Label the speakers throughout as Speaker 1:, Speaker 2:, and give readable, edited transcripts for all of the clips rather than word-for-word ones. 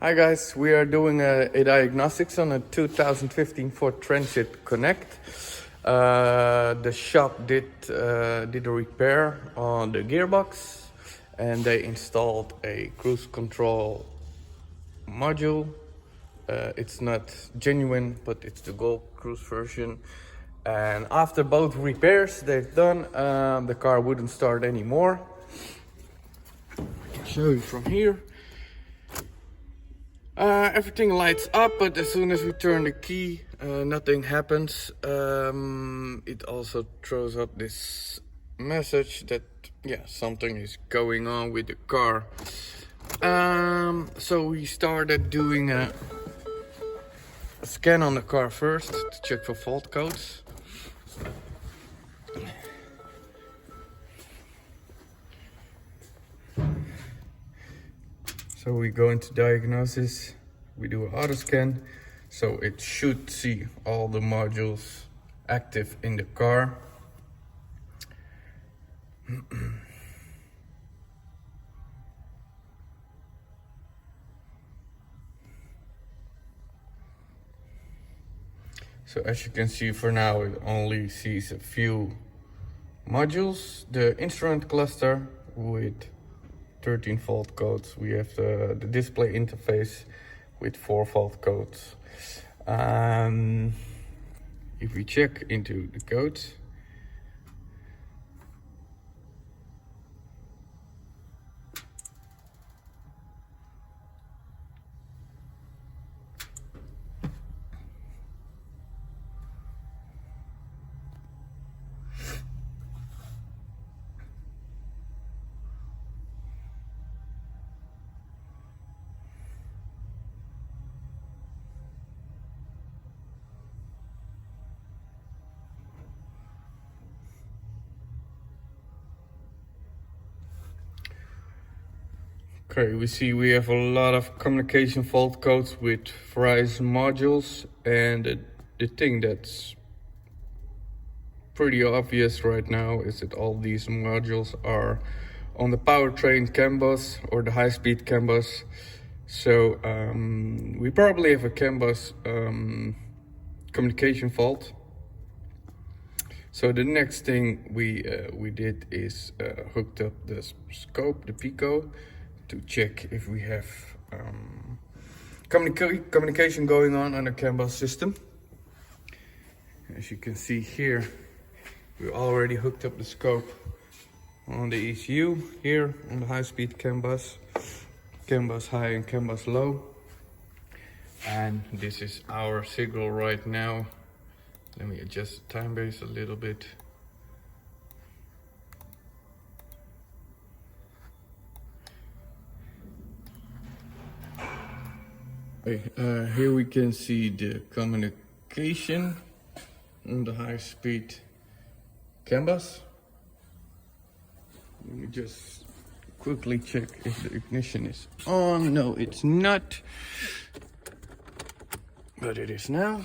Speaker 1: Hi guys, we are doing a diagnostics on a 2015 Ford Transit Connect. The shop did a repair on the gearbox and they installed a cruise control module. It's not genuine, but it's the Gold Cruise version. And after both repairs they've done, the car wouldn't start anymore. I can show you from here. Everything lights up, but as soon as we turn the key, nothing happens. It also throws up this message that, something is going on with the car. So we started doing a scan on the car first to check for fault codes. So we go into diagnosis, we do an auto scan, so it should see all the modules active in the car. So as you can see, for now it only sees a few modules. The instrument cluster with 13 fault codes. We have the display interface with 4 fault codes. If we check into the codes, okay, we see we have a lot of communication fault codes with various modules, and the thing that's pretty obvious right now is that all these modules are on the powertrain CAN bus or the high-speed CAN bus. So we probably have a CAN bus communication fault. So the next thing we did is hooked up the scope, the Pico, to check if we have communication going on the CAN bus system. As you can see here, we already hooked up the scope on the ECU here on the high-speed CAN bus high and CAN bus low. And this is our signal right now. Let me adjust the time base a little bit. Here we can see the communication on the high-speed CAN bus. Let me just quickly check if the ignition is on. No, it's not, but it is now.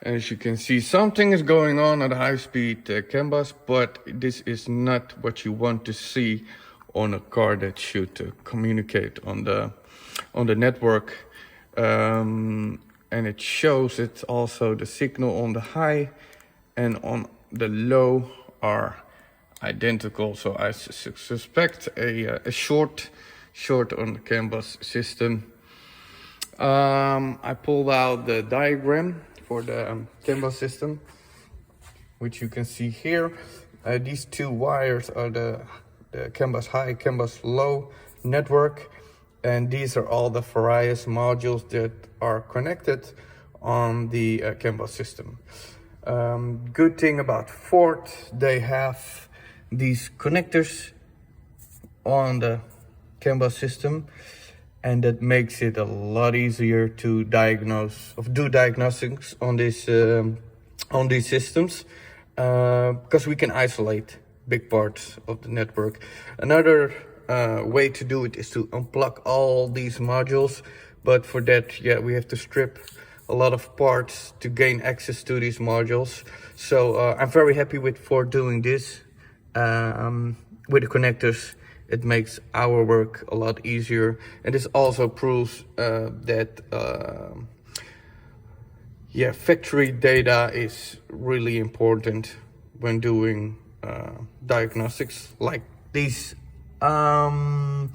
Speaker 1: As you can see, something is going on at the high-speed CAN bus, but this is not what you want to see on a car that should communicate on the network. And it shows it also the signal on the high and on the low are identical. So I suspect a short on the CAN bus system. I pulled out the diagram for the CAN bus system, which you can see here. These two wires are the CAN bus high, CAN bus low network, and these are all the various modules that are connected on the CAN bus system. Good thing about Ford, they have these connectors on the CAN bus system, and that makes it a lot easier to do diagnostics on these systems, because we can isolate big parts of the network. Another way to do it is to unplug all these modules, but for that, we have to strip a lot of parts to gain access to these modules. So I'm very happy with Ford doing this with the connectors. It makes our work a lot easier, and this also proves that factory data is really important when doing diagnostics like these. So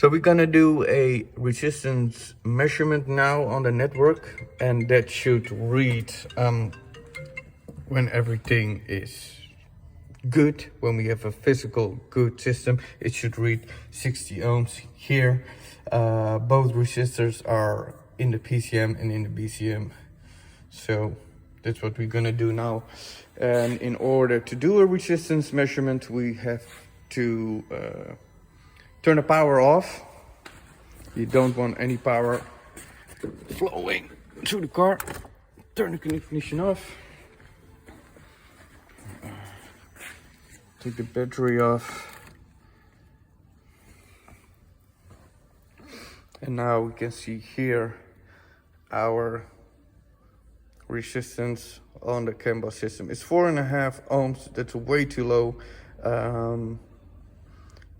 Speaker 1: we're gonna do a resistance measurement now on the network, and that should read when everything is good. When we have a physical good system, it should read 60 ohms here. Both resistors are in the PCM and in the BCM. So that's what we're gonna do now. And in order to do a resistance measurement, we have to turn the power off. You don't want any power flowing through the car. Turn the ignition off. Take the battery off. And now we can see here our resistance on the CAN bus system. It's 4.5 ohms. That's way too low.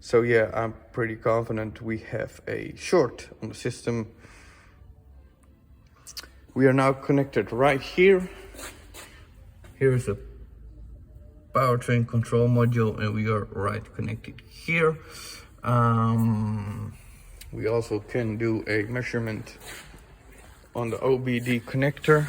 Speaker 1: So yeah, I'm pretty confident we have a short on the system. We are now connected right here. Here's a powertrain control module, and we are right connected here. We also can do a measurement on the OBD connector.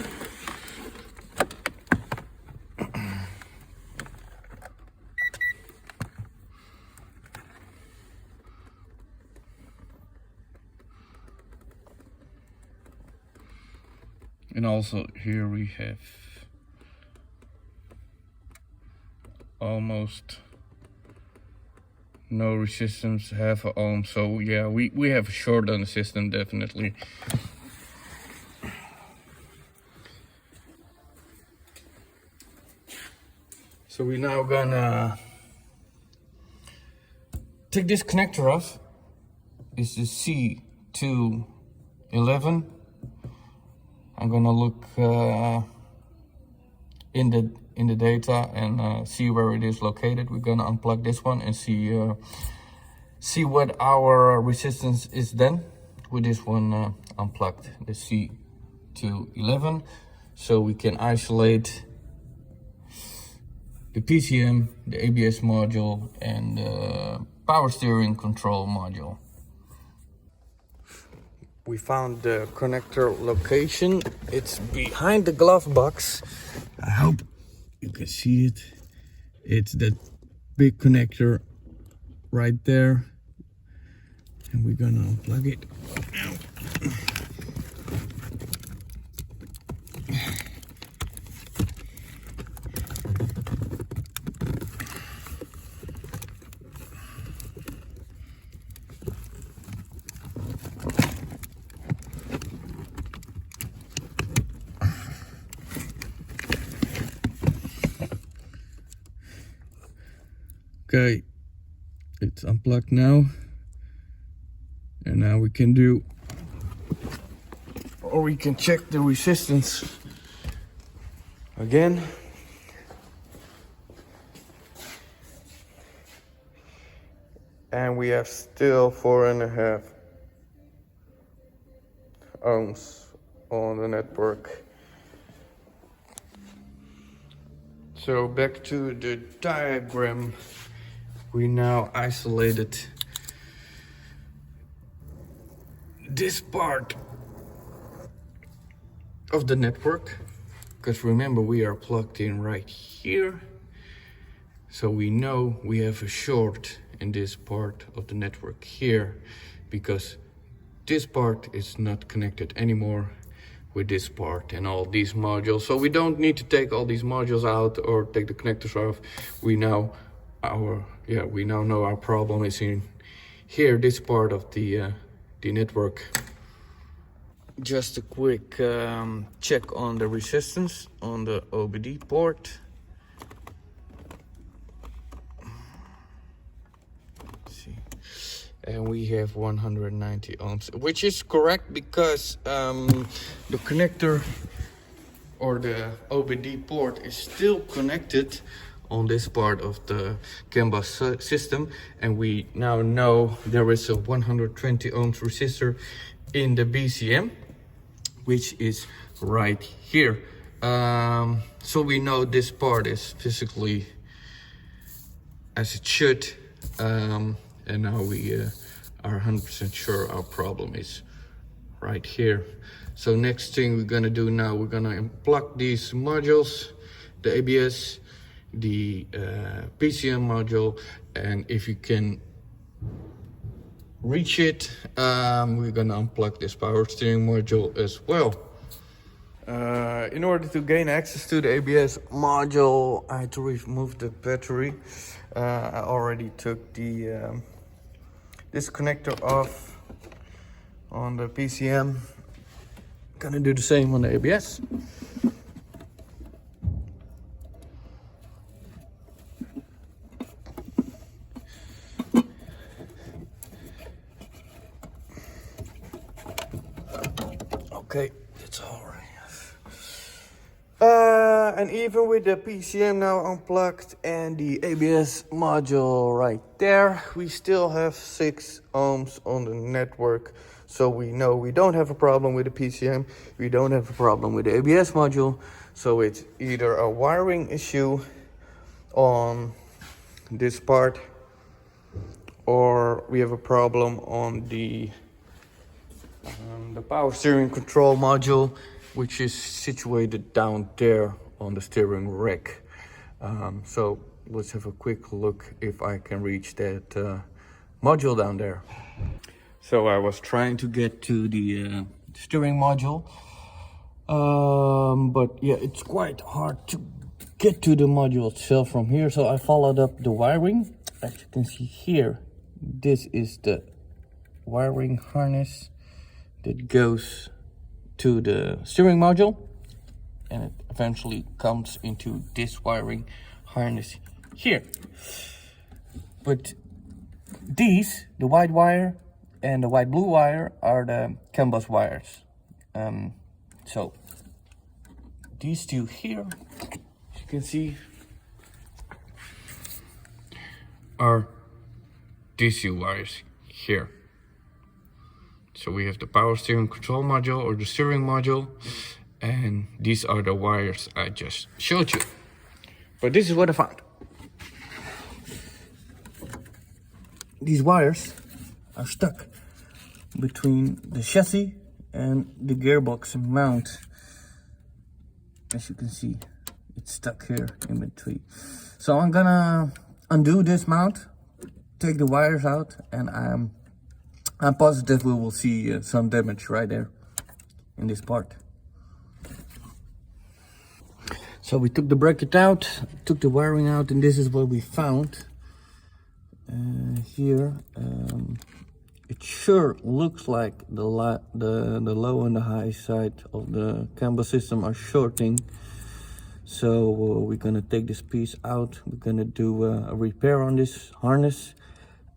Speaker 1: And also here we have almost no resistance, half an ohm. So yeah, we have a short on the system, definitely. So we're now gonna take this connector off. It's the C211. I'm gonna look in the data and see where it is located. We're gonna unplug this one and see what our resistance is then with this one unplugged, the C211, so we can isolate the PCM, the ABS module, and the power steering control module. We found the connector location. It's behind the glove box. I hope you can see it. It's that big connector right there. And we're gonna unplug it. Okay, it's unplugged now, and now we can check the resistance again. And we have still 4.5 ohms on the network. So back to the diagram. We now isolated this part of the network, because remember, we are plugged in right here. So we know we have a short in this part of the network here, because this part is not connected anymore with this part and all these modules. So we don't need to take all these modules out or take the connectors off. We now know our problem is in here, this part of the network. Just a quick check on the resistance on the OBD port. Let's see. And we have 190 ohms, which is correct because the connector or the OBD port is still connected on this part of the CAN bus system, and we now know there is a 120 ohms resistor in the BCM, which is right here. So we know this part is physically as it should, and now we are 100% sure our problem is right here. So next thing we're gonna do now, we're gonna unplug these modules, the ABS, the PCM module, and if you can reach it, we're gonna unplug this power steering module as well. In order to gain access to the ABS module, I had to remove the battery. I already took the this connector off on the PCM. Gonna do the same on the ABS. Okay, that's all right. And even with the PCM now unplugged and the ABS module right there, we still have 6 ohms on the network. So we know we don't have a problem with the PCM, we don't have a problem with the ABS module. So it's either a wiring issue on this part, or we have a problem on the power steering control module, which is situated down there on the steering rack. So let's have a quick look if I can reach that module down there. So I was trying to get to the steering module, but yeah, it's quite hard to get to the module itself from here. So I followed up the wiring. As you can see here, this is the wiring harness that goes to the steering module, and it eventually comes into this wiring harness here. But these, the white wire and the white blue wire, are the CAN bus wires. So these two here, as you can see, are DC wires here. So we have the power steering control module, or the steering module, and these are the wires I just showed you. But this is what I found. These wires are stuck between the chassis and the gearbox mount. As you can see, it's stuck here in between. So I'm gonna undo this mount, take the wires out, and I'm positive we will see some damage right there in this part. So we took the bracket out, took the wiring out, and this is what we found here. It sure looks like the low and the high side of the CAN bus system are shorting. So we're gonna take this piece out. We're gonna do a repair on this harness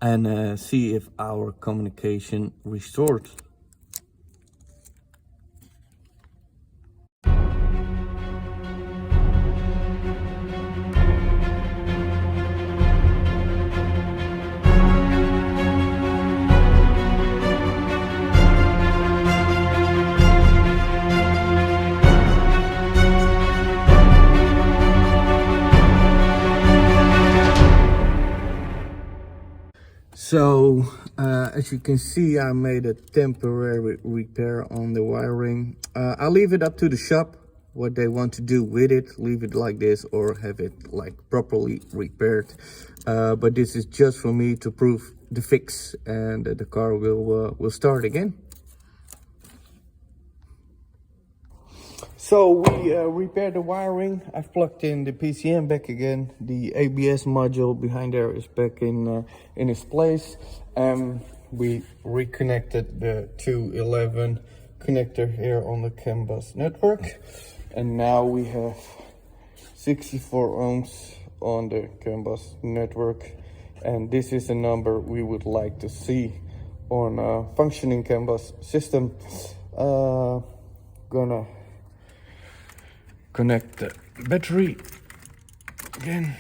Speaker 1: and see if our communication restored. So as you can see, I made a temporary repair on the wiring. I'll leave it up to the shop what they want to do with it, leave it like this or have it like properly repaired. But this is just for me to prove the fix, and the car will start again. So we repaired the wiring. I've plugged in the PCM back again. The ABS module behind there is back in its place. We reconnected the 211 connector here on the CAN bus network. And now we have 64 ohms on the CAN bus network. And this is the number we would like to see on a functioning CAN bus system. Gonna connect the battery again.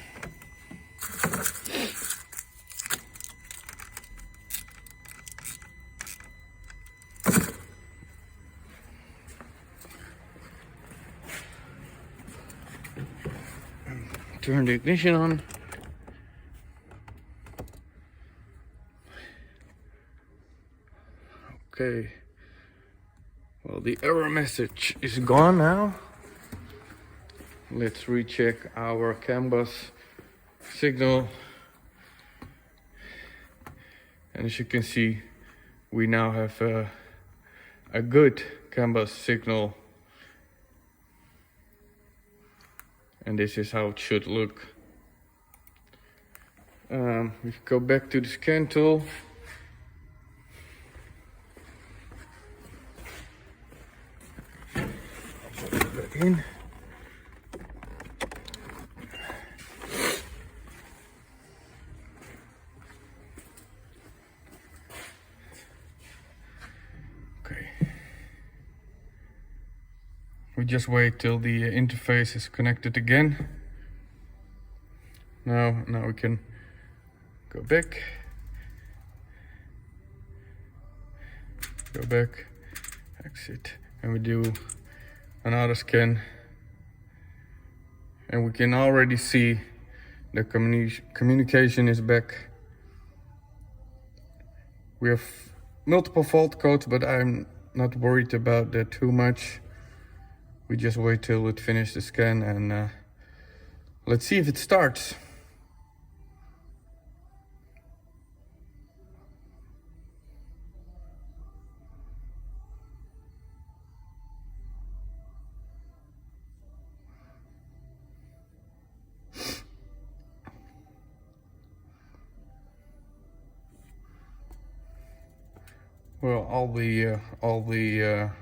Speaker 1: turn the ignition on. Okay. Well, the error message is gone now. Let's recheck our CAN bus signal. And as you can see, we now have a good CAN bus signal. And this is how it should look. We go back to the scan tool. Put that in. Okay. We just wait till the interface is connected again. Now we can go back, exit, and we do another scan. And we can already see the communication is back. We have multiple fault codes, but I'm not worried about that too much. We just wait till it finishes the scan and let's see if it starts. Well, all the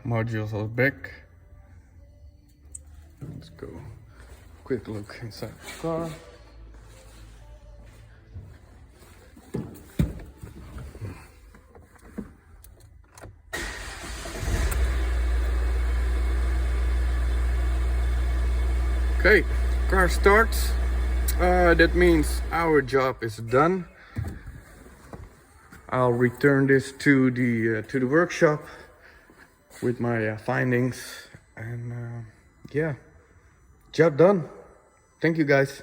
Speaker 1: modules are back. Let's go quick look inside the car. Okay, car starts. That means our job is done. I'll return this to the workshop with my findings, and yeah, job done. Thank you guys.